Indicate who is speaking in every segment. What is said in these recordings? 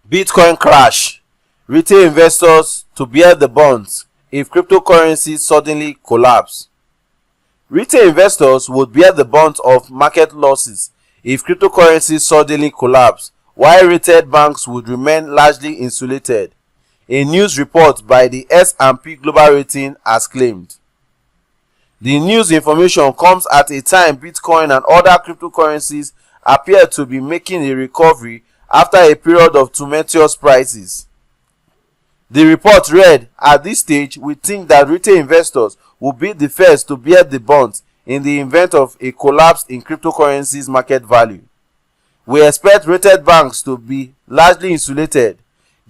Speaker 1: Bitcoin crash. Retail investors to bear the bonds if cryptocurrencies suddenly collapse. Retail investors would bear the brunt of market losses if cryptocurrencies suddenly collapse, while retail banks would remain largely insulated, a news report by the S&P Global Rating has claimed. The news information comes at a time Bitcoin and other cryptocurrencies appear to be making a recovery after a period of tumultuous prices. The report read, "At this stage, we think that retail investors will be the first to bear the brunt in the event of a collapse in cryptocurrencies market value. We expect retail banks to be largely insulated,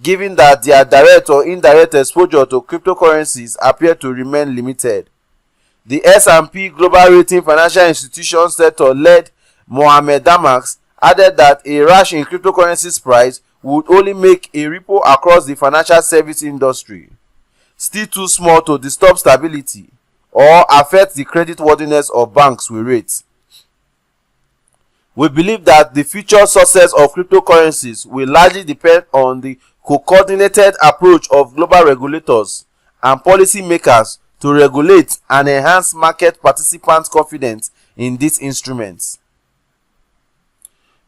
Speaker 1: given that their direct or indirect exposure to cryptocurrencies appear to remain limited." The S&P Global Rating Financial Institutions sector-led Mohamed Damax added that a rush in cryptocurrencies price would only make a ripple across the financial service industry, still too small to disturb stability or affect the creditworthiness of banks, we rate. We believe that the future success of cryptocurrencies will largely depend on the coordinated approach of global regulators and policymakers to regulate and enhance market participants' confidence in these instruments.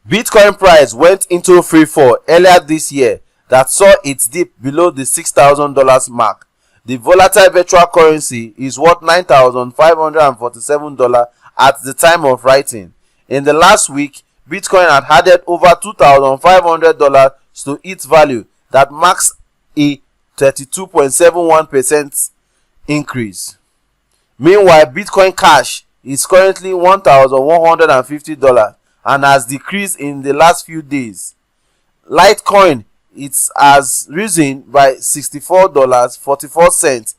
Speaker 1: Bitcoin price went into free fall earlier this year that saw it dip below the $6,000 mark. The volatile virtual currency is worth $9,547 at the time of writing. In the last week, Bitcoin had added over $2,500 to its value, that marks a 32.71% increase. Meanwhile, Bitcoin Cash is currently $1,150 and has decreased in the last few days. Litecoin, it has risen by $64.44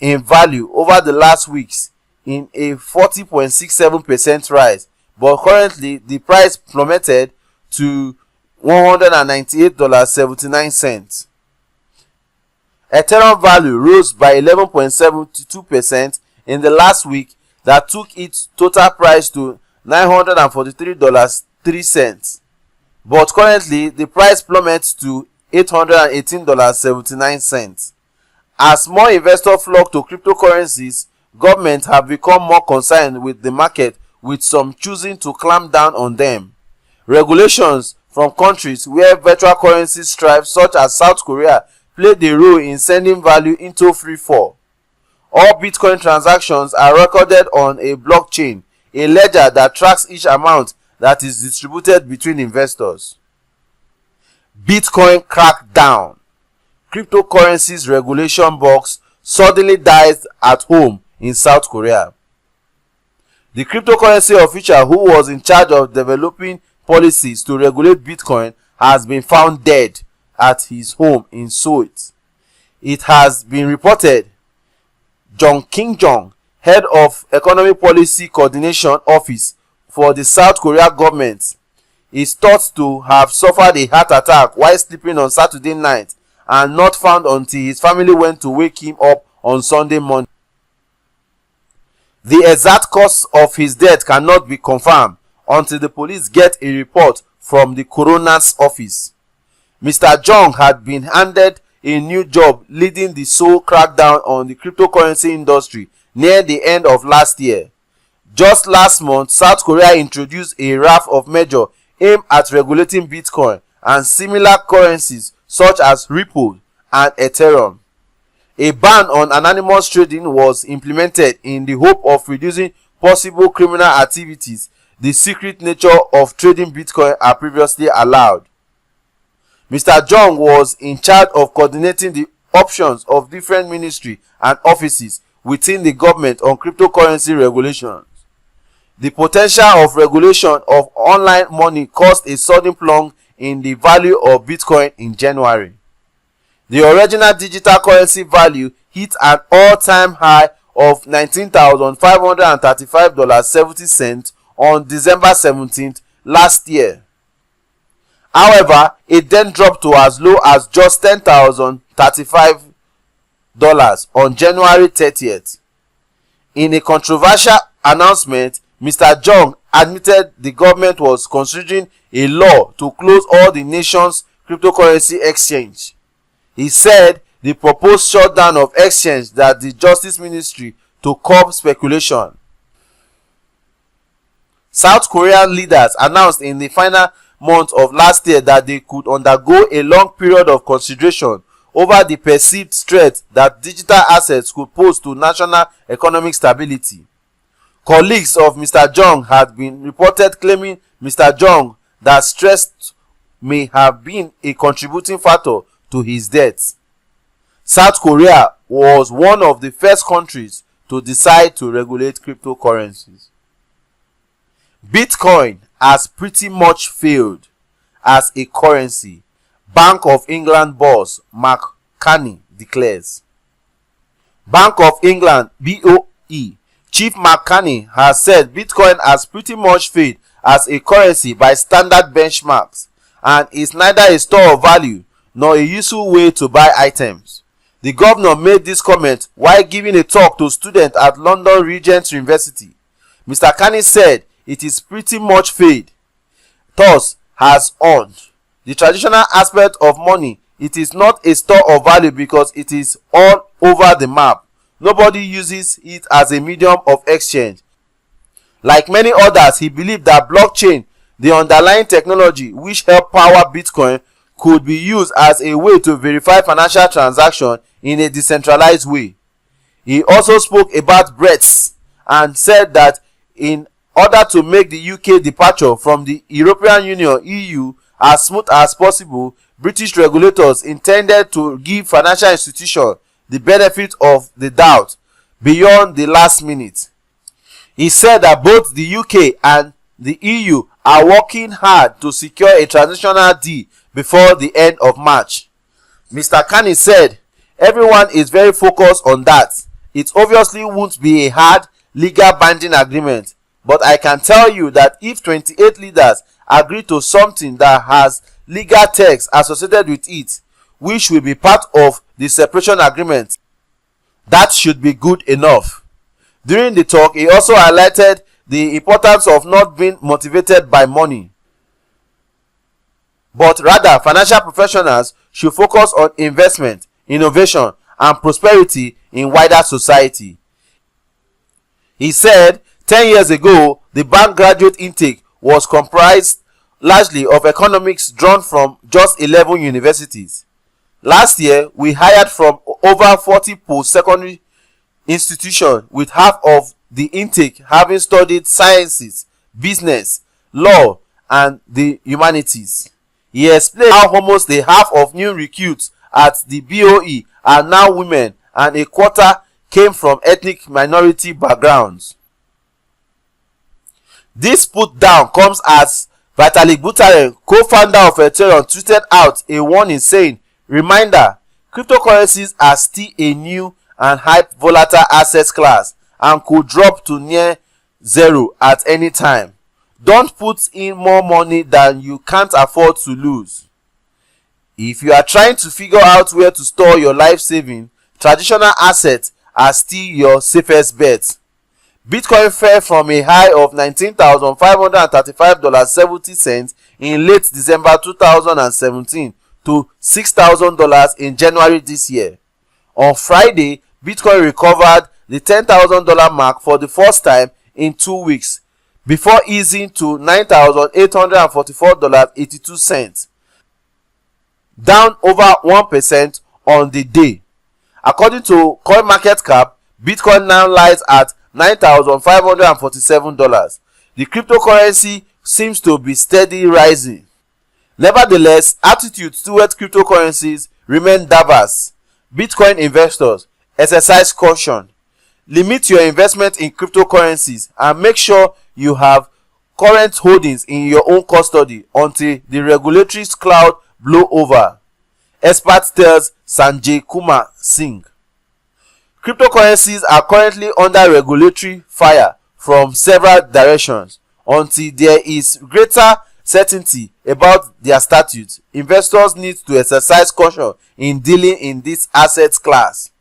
Speaker 1: in value over the last weeks, in a 40.67% rise, but currently the price plummeted to $198.79. Ethereum value rose by 11.72% in the last week, that took its total price to $943.03, but currently the price plummets to $818.79. As more investors flock to cryptocurrencies, governments have become more concerned with the market, with some choosing to clamp down on them. Regulations from countries where virtual currencies thrive, such as South Korea, played a role in sending value into free fall. All Bitcoin transactions are recorded on a blockchain, a ledger that tracks each amount that is distributed between investors. Bitcoin crackdown. Cryptocurrencies regulation box suddenly dies at home in South Korea. The cryptocurrency official who was in charge of developing policies to regulate Bitcoin has been found dead at his home in Seoul. It has been reported Jong Kim-jong, head of Economic Policy Coordination Office for the South Korea government, is thought to have suffered a heart attack while sleeping on Saturday night and not found until his family went to wake him up on Sunday morning. The exact cause of his death cannot be confirmed until the police get a report from the coroner's office. Mr. Jong had been handed a new job leading the Seoul crackdown on the cryptocurrency industry near the end of last year. Just last month, South Korea introduced a raft of measures aimed at regulating Bitcoin and similar currencies such as Ripple and Ethereum. A ban on anonymous trading was implemented in the hope of reducing possible criminal activities. The secret nature of trading Bitcoin are previously allowed. Mr. Jong was in charge of coordinating the options of different ministries and offices within the government on cryptocurrency regulations. The potential of regulation of online money caused a sudden plunge in the value of Bitcoin in January. The original digital currency value hit an all-time high of $19,535.70 on December 17th last year. However, it then dropped to as low as just $10,035 on January 30th. In a controversial announcement, Mr. Jong admitted the government was considering a law to close all the nation's cryptocurrency exchange. He said the proposed shutdown of exchange that the Justice Ministry to curb speculation. South Korean leaders announced in the final month of last year that they could undergo a long period of consideration over the perceived threat that digital assets could pose to national economic stability. Colleagues of Mr. Jong had been reported claiming Mr. Jong that stress may have been a contributing factor to his death. South Korea was one of the first countries to decide to regulate cryptocurrencies. Bitcoin has pretty much failed as a currency, Bank of England boss Mark Carney declares. Bank of England (BOE) Chief Mark Carney has said Bitcoin has pretty much failed as a currency by standard benchmarks and is neither a store of value nor a useful way to buy items. The governor made this comment while giving a talk to students at London Regent University. Mr. Carney said it is pretty much failed, thus has earned the traditional aspect of money. It is not a store of value because it is all over the map. Nobody uses it as a medium of exchange. Like many others, he believed that blockchain, the underlying technology which helped power Bitcoin, could be used as a way to verify financial transactions in a decentralized way. He also spoke about Brexit and said that in order to make the UK departure from the European Union (EU) as smooth as possible, British regulators intended to give financial institutions the benefit of the doubt beyond the last minute. He said that both the UK and the EU are working hard to secure a transitional deal before the end of March. Mr. Carney said, "Everyone is very focused on that. It obviously won't be a hard, legal binding agreement, but I can tell you that if 28 leaders agree to something that has legal text associated with it, which will be part of the separation agreement, that should be good enough." During the talk, he also highlighted the importance of not being motivated by money, but rather financial professionals should focus on investment, innovation, and prosperity in wider society. He said 10 years ago, the bank graduate intake was comprised largely of economics drawn from just 11 universities. Last year, we hired from over 40 post-secondary institutions, with half of the intake having studied sciences, business, law, and the humanities. He explained how almost a half of new recruits at the BOE are now women and a quarter came from ethnic minority backgrounds. This put down comes as Vitalik Buterin, co-founder of Ethereum, tweeted out a warning saying, "Reminder, cryptocurrencies are still a new and hype volatile asset class and could drop to near zero at any time. Don't put in more money than you can't afford to lose." If you are trying to figure out where to store your life savings, traditional assets are still your safest bet. Bitcoin fell from a high of $19,535.70 in late December 2017 to $6,000 in January this year. On Friday, Bitcoin recovered the $10,000 mark for the first time in 2 weeks before easing to $9,844.82, down over 1% on the day. According to CoinMarketCap, Bitcoin now lies at $9,547. The cryptocurrency seems to be steadily rising. Nevertheless, attitudes towards cryptocurrencies remain diverse. Bitcoin investors exercise caution. Limit your investment in cryptocurrencies and make sure you have current holdings in your own custody until the regulatory cloud blow over. Expert tells Sanjay Kumar Singh. Cryptocurrencies are currently under regulatory fire from several directions. Until there is greater certainty about their status, investors need to exercise caution in dealing in this asset class.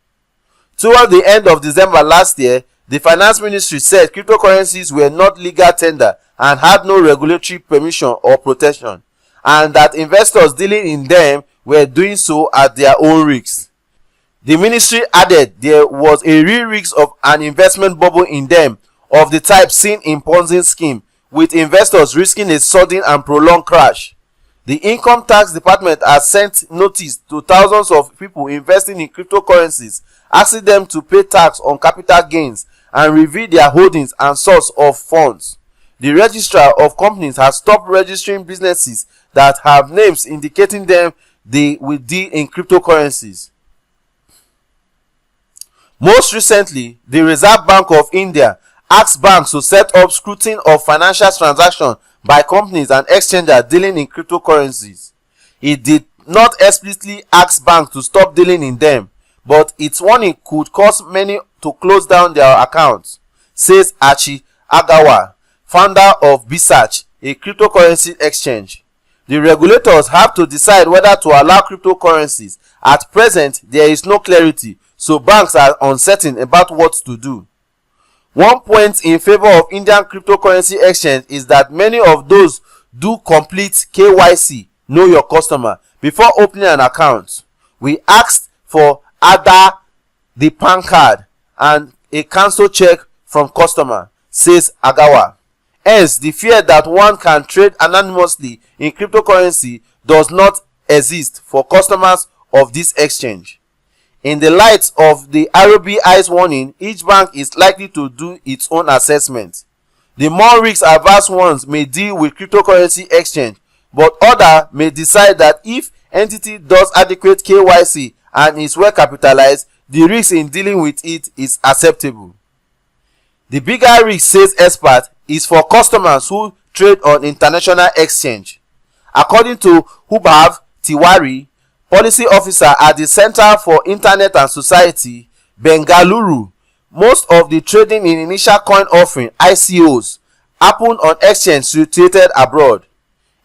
Speaker 1: Toward the end of December last year, the Finance Ministry said cryptocurrencies were not legal tender and had no regulatory permission or protection. and that investors dealing in them were doing so at their own risk. The ministry added there was a real risk of an investment bubble in them, of the type seen in Ponzi scheme, with investors risking a sudden and prolonged crash. The income tax department has sent notice to thousands of people investing in cryptocurrencies, asking them to pay tax on capital gains and reveal their holdings and source of funds. The registrar of companies has stopped registering businesses that have names indicating them they will deal in cryptocurrencies. Most recently, the Reserve Bank of India asked banks to set up scrutiny of financial transactions by companies and exchanges dealing in cryptocurrencies. It did not explicitly ask banks to stop dealing in them, but its warning could cause many to close down their accounts, says Achi Agawa, founder of Bisach, a cryptocurrency exchange. The regulators have to decide whether to allow cryptocurrencies. At present, there is no clarity, so banks are uncertain about what to do. One point in favor of Indian cryptocurrency exchange is that many of those do complete KYC, know your customer, before opening an account. We asked for Aadhaar, the PAN card, and a cancel check from customer, says Agawa. Hence, the fear that one can trade anonymously in cryptocurrency does not exist for customers of this exchange. In the light of the RBI's warning, each bank is likely to do its own assessment. The more risk-averse ones may deal with cryptocurrency exchange, but others may decide that if entity does adequate KYC and is well capitalized, the risk in dealing with it is acceptable. The bigger risk, says expert, is for customers who trade on international exchange. According to Hubhav Tiwari, policy officer at the Center for Internet and Society, Bengaluru, most of the trading in initial coin offering ICOs happen on exchange situated abroad.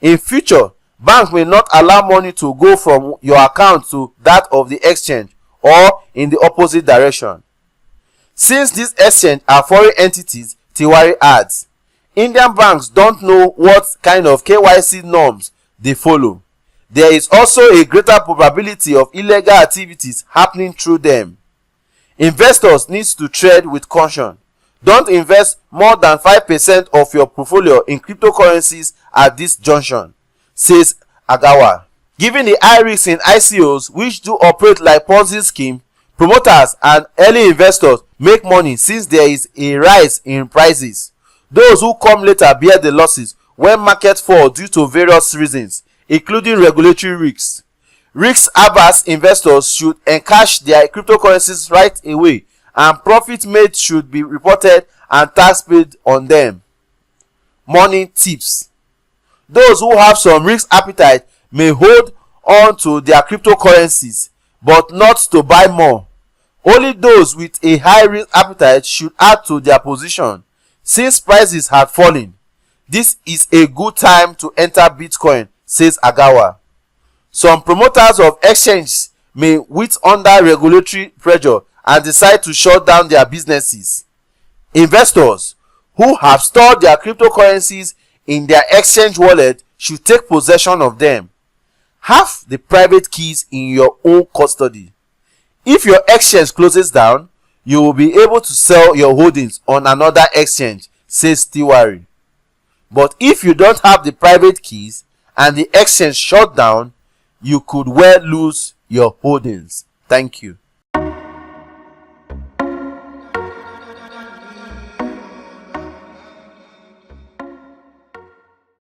Speaker 1: In future, banks may not allow money to go from your account to that of the exchange or in the opposite direction. Since these exchanges are foreign entities, Tiwari adds, Indian banks don't know what kind of KYC norms they follow. There is also a greater probability of illegal activities happening through them. Investors need to tread with caution. Don't invest more than 5% of your portfolio in cryptocurrencies at this junction, says Agawa. Given the high risk in ICOs, which do operate like Ponzi scheme, promoters and early investors make money since there is a rise in prices. Those who come later bear the losses when markets fall due to various reasons, including regulatory risks. Risk-averse investors should encash their cryptocurrencies right away, and profit made should be reported and tax paid on them. Money tips. Those who have some risk appetite may hold on to their cryptocurrencies, but not to buy more. Only those with a high risk appetite should add to their position. Since prices have fallen, this is a good time to enter Bitcoin, says Agawa. Some promoters of exchanges may wilt under regulatory pressure and decide to shut down their businesses. Investors who have stored their cryptocurrencies in their exchange wallet should take possession of them. Have the private keys in your own custody. If your exchange closes down, you will be able to sell your holdings on another exchange, says Tiwari. But if you don't have the private keys and the exchange shut down, you could well lose your holdings. Thank you.